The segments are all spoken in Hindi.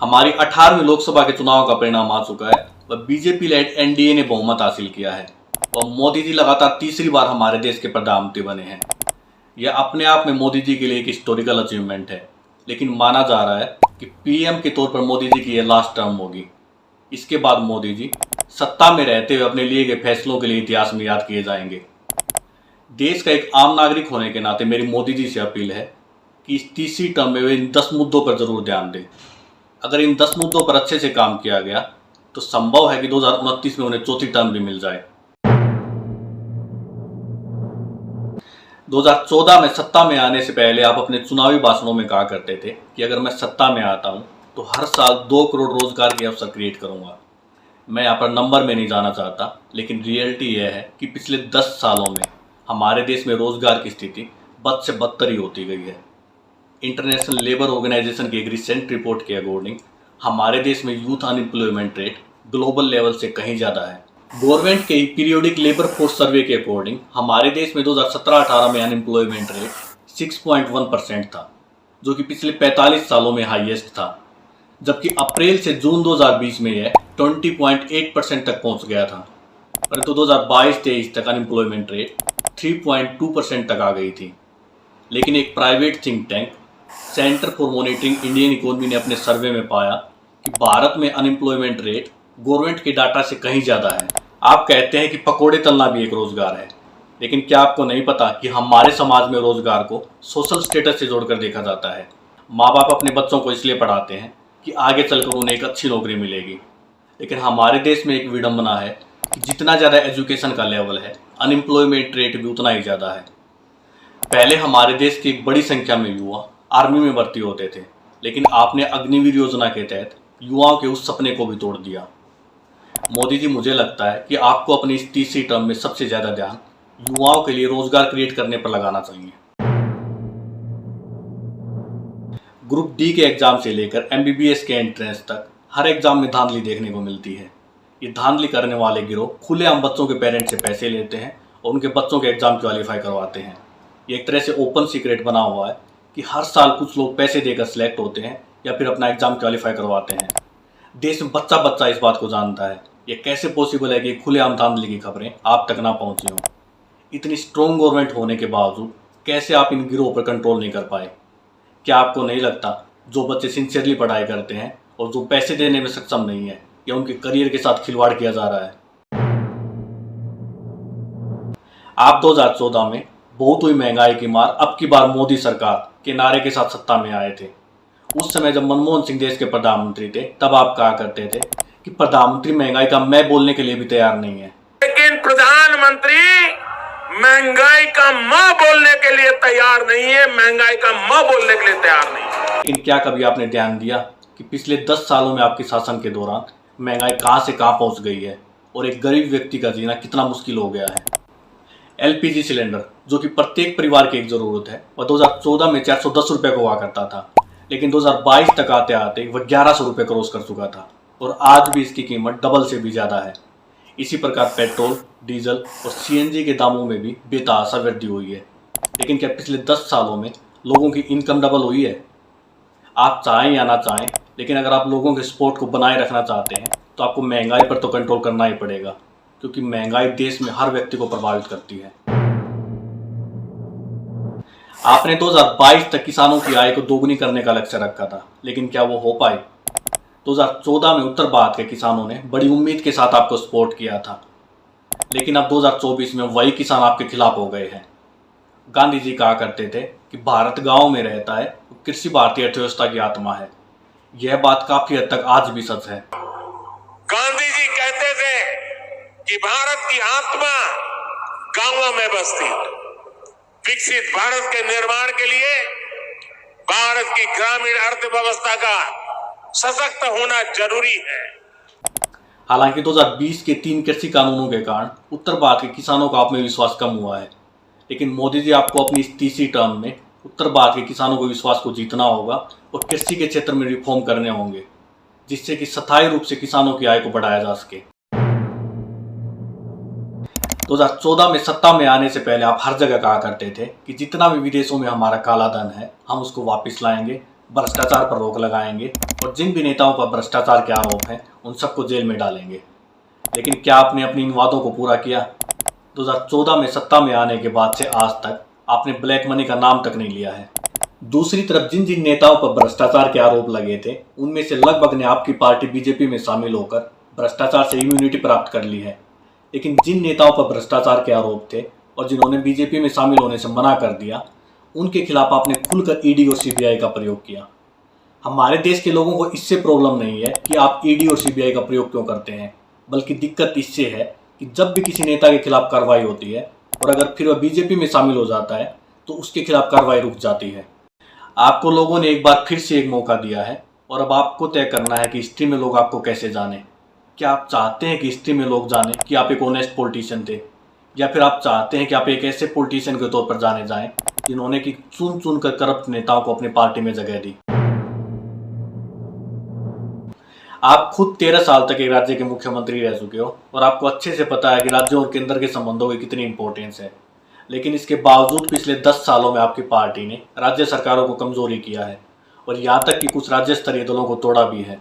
हमारी 18वीं लोकसभा के चुनाव का परिणाम आ चुका है व बीजेपी लेड एनडीए ने बहुमत हासिल किया है और मोदी जी लगातार तीसरी बार हमारे देश के प्रधानमंत्री बने हैं। यह अपने आप में मोदी जी के लिए एक हिस्टोरिकल अचीवमेंट है, लेकिन माना जा रहा है कि पीएम के तौर पर मोदी जी की यह लास्ट टर्म होगी। इसके बाद मोदी जी सत्ता में रहते हुए अपने लिए गए फैसलों के लिए इतिहास में याद किए जाएंगे। देश का एक आम नागरिक होने के नाते मेरी मोदी जी से अपील है कि इस तीसरी टर्म में वे इन 10 मुद्दों पर जरूर ध्यान दें। अगर इन 10 मुद्दों पर अच्छे से काम किया गया तो संभव है कि 2029 में उन्हें चौथी टर्म भी मिल जाए। 2014 में सत्ता में आने से पहले आप अपने चुनावी भाषणों में कहा करते थे कि अगर मैं सत्ता में आता हूं तो हर साल 2 करोड़ रोजगार के अवसर क्रिएट करूंगा। मैं यहाँ पर नंबर में नहीं जाना चाहता, लेकिन रियलिटी यह है कि पिछले 10 सालों में हमारे देश में रोजगार की स्थिति बद से बदतर ही होती गई है। इंटरनेशनल लेबर ऑर्गेनाइजेशन की एक रिसेंट रिपोर्ट के अकॉर्डिंग हमारे देश में youth unemployment rate global level से कहीं ज़्यादा है। गवर्नमेंट के पीरियोडिक लेबर फोर्स सर्वे के अकॉर्डिंग हमारे देश में 2017-18 में अनएम्प्लॉयमेंट रेट 6.1% था, जो कि पिछले 45 सालों में हाईएस्ट था, जबकि अप्रैल से जून 2020 में यह 20.8% तक पहुंच गया था। परंतु 2022-23 तक अनएम्प्लॉयमेंट रेट 3.2% तक आ गई थी। लेकिन एक private think tank centre for monitoring Indian economy ने अपने सर्वे में पाया कि भारत में अनएम्प्लॉयमेंट रेट गवर्नमेंट के डाटा से कहीं ज़्यादा है। आप कहते हैं कि पकोड़े तलना भी एक रोज़गार है, लेकिन क्या आपको नहीं पता कि हमारे समाज में रोज़गार को सोशल स्टेटस से जोड़कर देखा जाता है। माँ बाप अपने बच्चों को इसलिए पढ़ाते हैं कि आगे चलकर उन्हें एक अच्छी नौकरी मिलेगी, लेकिन हमारे देश में एक विडंबना है कि जितना ज़्यादा एजुकेशन का लेवल है, अनएम्प्लॉयमेंट रेट भी उतना ही ज़्यादा है। पहले हमारे देश की एक बड़ी संख्या में युवा आर्मी में भर्ती होते थे, लेकिन आपने अग्निवीर योजना के तहत युवाओं के उस सपने को भी तोड़ दिया। मोदी जी, मुझे लगता है कि आपको अपनी इस तीसरी टर्म में सबसे ज़्यादा ध्यान युवाओं के लिए रोजगार क्रिएट करने पर लगाना चाहिए। ग्रुप डी के एग्जाम से लेकर एमबीबीएस के एंट्रेंस तक हर एग्जाम में धांधली देखने को मिलती है। ये धांधली करने वाले गिरोह खुलेआम बच्चों के पेरेंट्स से पैसे लेते हैं और उनके बच्चों के एग्जाम क्वालिफाई करवाते हैं। ये एक तरह से ओपन सीक्रेट बना हुआ है कि हर साल कुछ लोग पैसे देकर सिलेक्ट होते हैं या फिर अपना एग्जाम क्वालिफाई करवाते हैं। देश में बच्चा बच्चा इस बात को जानता है। ये कैसे पॉसिबल है कि खुलेआम धांधली की खबरें आप तक ना पहुंची हों? इतनी स्ट्रॉन्ग गवर्नमेंट होने के बावजूद कैसे आप इन गिरोह पर कंट्रोल नहीं कर पाए? क्या आपको नहीं लगता जो बच्चे सिंसियरली पढ़ाई करते हैं और जो पैसे देने में सक्षम नहीं है, या उनके करियर के साथ खिलवाड़ किया जा रहा है? आप 2014 में बहुत हुई महंगाई की मार, अब की बार मोदी सरकार के नारे के साथ सत्ता में आए थे। उस समय जब मनमोहन सिंह देश के प्रधानमंत्री थे, तब आप कहा करते थे कि प्रधानमंत्री महंगाई का मैं बोलने के लिए भी तैयार नहीं है। लेकिन प्रधानमंत्री महंगाई का मां बोलने के लिए तैयार नहीं है, महंगाई का मां बोलने के लिए तैयार नहीं है। लेकिन क्या कभी आपने ध्यान दिया कि पिछले 10 सालों में आपके शासन के दौरान महंगाई कहां से कहां पहुंच गई है और एक गरीब व्यक्ति का जीना कितना मुश्किल हो गया है? एलपीजी सिलेंडर, जो कि प्रत्येक परिवार की एक ज़रूरत है, वह 2014 में 410 रुपये को हुआ करता था, लेकिन 2022 तक आते आते वह 1100 रुपये क्रॉस कर चुका था और आज भी इसकी कीमत डबल से भी ज़्यादा है। इसी प्रकार पेट्रोल, डीजल और सीएनजी के दामों में भी बेतहाशा वृद्धि हुई है। लेकिन क्या पिछले 10 सालों में लोगों की इनकम डबल हुई है? आप चाहें या ना चाहें, लेकिन अगर आप लोगों के सपोर्ट को बनाए रखना चाहते हैं तो आपको महंगाई पर तो कंट्रोल करना ही पड़ेगा, क्योंकि महंगाई देश में हर व्यक्ति को प्रभावित करती है। आपने 2022 तक किसानों की आय को दोगुनी करने का लक्ष्य रखा था, लेकिन क्या वो हो पाए? 2014 में उत्तर भारत के किसानों ने बड़ी उम्मीद के साथ आपको सपोर्ट किया था, लेकिन अब 2024 में वही किसान आपके खिलाफ हो गए हैं। गांधी जी कहा करते थे कि भारत गांव में रहता है, कृषि भारतीय अर्थव्यवस्था की आत्मा है। यह बात काफी हद तक आज भी सच है। गांधी जी कहते थे कि भारत की आत्मा गांवों में बसती है। विकसित भारत के निर्माण के लिए भारत की ग्रामीण अर्थव्यवस्था का सशक्त होना जरूरी है। हालांकि 2020 के 3 कृषि कानूनों के कारण उत्तर भारत के किसानों का आप में विश्वास कम हुआ है, लेकिन मोदी जी, आपको अपनी इस तीसरी टर्म में उत्तर भारत के किसानों के विश्वास को जीतना होगा और कृषि के क्षेत्र में रिफॉर्म करने होंगे, जिससे कि स्थायी रूप से किसानों की आय को बढ़ाया जा सके। 2014 में सत्ता में आने से पहले आप हर जगह कहा करते थे कि जितना भी विदेशों में हमारा काला धन है, हम उसको वापस लाएंगे भ्रष्टाचार पर रोक लगाएंगे और जिन भी नेताओं पर भ्रष्टाचार के आरोप हैं उन सबको जेल में डालेंगे। लेकिन क्या आपने अपने इन वादों को पूरा किया? 2014 में सत्ता में आने के बाद से आज तक आपने ब्लैक मनी का नाम तक नहीं लिया है। दूसरी तरफ जिन जिन नेताओं पर भ्रष्टाचार के आरोप लगे थे उनमें से लगभग ने आपकी पार्टी बीजेपी में शामिल होकर भ्रष्टाचार से इम्यूनिटी प्राप्त कर ली है। लेकिन जिन नेताओं पर भ्रष्टाचार के आरोप थे और जिन्होंने बीजेपी में शामिल होने से मना कर दिया, उनके खिलाफ आपने खुलकर ईडी और सीबीआई का प्रयोग किया। हमारे देश के लोगों को इससे प्रॉब्लम नहीं है कि आप ईडी और सीबीआई का प्रयोग क्यों करते हैं, बल्कि दिक्कत इससे है कि जब भी किसी नेता के खिलाफ कार्रवाई होती है और अगर फिर वह बीजेपी में शामिल हो जाता है तो उसके खिलाफ कार्रवाई रुक जाती है। आपको लोगों ने एक बार फिर से एक मौका दिया है और अब आपको तय करना है कि हिस्ट्री में लोग आपको कैसे जाने। क्या आप चाहते हैं कि हिस्ट्री में लोग जाने कि आप एक ऑनेस्ट पॉलिटिशियन थे, या फिर आप चाहते हैं कि आप एक ऐसे पॉलिटिशियन के तौर पर जाने जाएं जिन्होंने कि चुन चुन कर करप्ट नेताओं को अपनी पार्टी में जगह दी। आप खुद 13 साल तक एक राज्य के मुख्यमंत्री रह चुके हो और आपको अच्छे से पता है कि राज्यों और केंद्र के संबंधों की कितनी इंपॉर्टेंस है। लेकिन इसके बावजूद पिछले 10 सालों में आपकी पार्टी ने राज्य सरकारों को कमजोरी किया है और यहाँ तक कि कुछ राज्य स्तरीय दलों को तोड़ा भी है।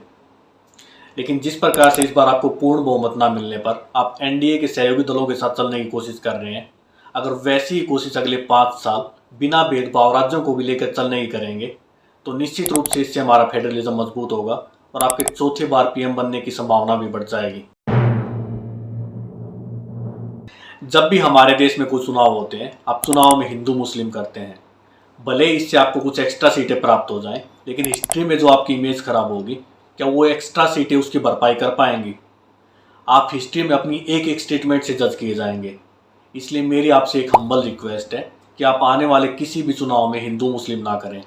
लेकिन जिस प्रकार से इस बार आपको पूर्ण बहुमत न मिलने पर आप एनडीए के सहयोगी दलों के साथ चलने की कोशिश कर रहे हैं, अगर वैसी ही कोशिश अगले 5 साल बिना भेदभाव राज्यों को भी लेकर चलने की करेंगे तो निश्चित रूप से इससे हमारा फेडरलिज्म मजबूत होगा और आपके चौथे बार पीएम बनने की संभावना भी बढ़ जाएगी। जब भी हमारे देश में कुछ चुनाव होते हैं, आप चुनाव में हिंदू मुस्लिम करते हैं। भले इससे आपको कुछ एक्स्ट्रा सीटें प्राप्त हो जाएं, लेकिन हिस्ट्री में जो आपकी इमेज खराब होगी, क्या वो एक्स्ट्रा सीटें उसकी भरपाई कर पाएंगी? आप हिस्ट्री में अपनी एक एक स्टेटमेंट से जज किए जाएंगे। इसलिए मेरी आपसे एक हम्बल रिक्वेस्ट है कि आप आने वाले किसी भी चुनाव में हिंदू मुस्लिम ना करें।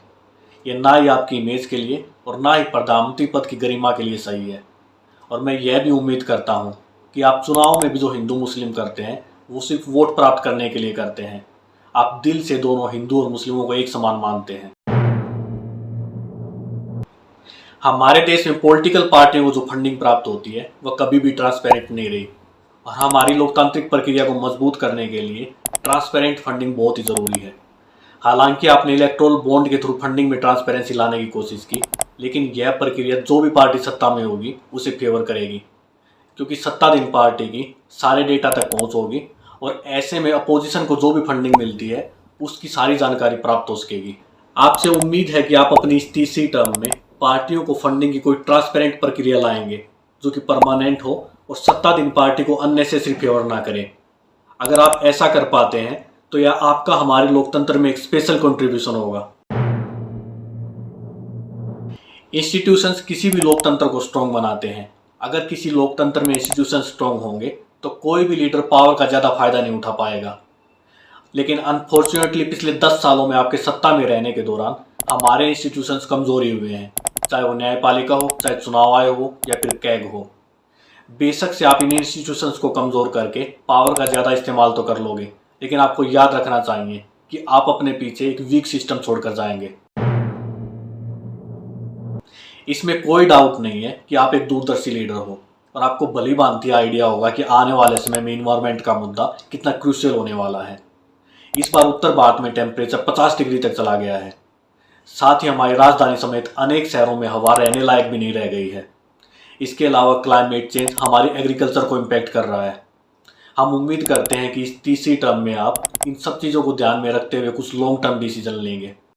यह ना ही आपकी इमेज के लिए और ना ही प्रधानमंत्री पद की गरिमा के लिए सही है। और मैं यह भी उम्मीद करता हूँ कि आप चुनाव में भी जो हिंदू मुस्लिम करते हैं वो सिर्फ वोट प्राप्त करने के लिए करते हैं। आप दिल से दोनों हिंदू और मुस्लिमों को एक समान मानते हैं। हमारे देश में पॉलिटिकल पार्टियों को जो फंडिंग प्राप्त होती है वह कभी भी ट्रांसपेरेंट नहीं रही और हमारी लोकतांत्रिक प्रक्रिया को मजबूत करने के लिए ट्रांसपेरेंट फंडिंग बहुत ही ज़रूरी है। हालांकि आपने इलेक्टोरल बॉन्ड के थ्रू फंडिंग में ट्रांसपेरेंसी लाने की कोशिश की, लेकिन यह प्रक्रिया जो भी पार्टी सत्ता में होगी उसे फेवर करेगी, क्योंकि सत्ताधीन पार्टी की सारे डेटा तक पहुँच होगी और ऐसे में अपोजिशन को जो भी फंडिंग मिलती है उसकी सारी जानकारी प्राप्त हो सकेगी। आपसे उम्मीद है कि आप अपनी इस तीसरी टर्म में पार्टियों को फंडिंग की कोई ट्रांसपेरेंट प्रक्रिया लाएंगे जो कि परमानेंट हो और सत्ताधीन पार्टी को अननेसेसरी फेवर ना करें। अगर आप ऐसा कर पाते हैं तो यह आपका हमारे लोकतंत्र में एक स्पेशल कंट्रीब्यूशन होगा। इंस्टीट्यूशंस किसी भी लोकतंत्र को स्ट्रॉन्ग बनाते हैं। अगर किसी लोकतंत्र में इंस्टीट्यूशन स्ट्रॉन्ग होंगे तो कोई भी लीडर पावर का ज़्यादा फायदा नहीं उठा पाएगा। लेकिन अनफॉर्चुनेटली पिछले 10 सालों में आपके सत्ता में रहने के दौरान हमारे इंस्टीट्यूशंस कमजोरी हुए हैं, चाहे वो न्यायपालिका हो, चाहे चुनाव आयोग हो या फिर कैग हो। बेशक से आप इन इंस्टीट्यूशंस को कमज़ोर करके पावर का ज़्यादा इस्तेमाल तो कर लोगे, लेकिन आपको याद रखना चाहिए कि आप अपने पीछे एक वीक सिस्टम छोड़कर जाएंगे। इसमें कोई डाउट नहीं है कि आप एक दूरदर्शी लीडर हो और आपको भली भांति आइडिया होगा कि आने वाले समय में इन्वायरमेंट का मुद्दा कितना क्रूशियल होने वाला है। इस बार उत्तर भारत में टेम्परेचर 50 डिग्री तक चला गया है। साथ ही हमारी राजधानी समेत अनेक शहरों में हवा रहने लायक भी नहीं रह गई है। इसके अलावा क्लाइमेट चेंज हमारी एग्रीकल्चर को इम्पैक्ट कर रहा है। हम उम्मीद करते हैं कि इस तीसरी टर्म में आप इन सब चीज़ों को ध्यान में रखते हुए कुछ लॉन्ग टर्म डिसीजन लेंगे।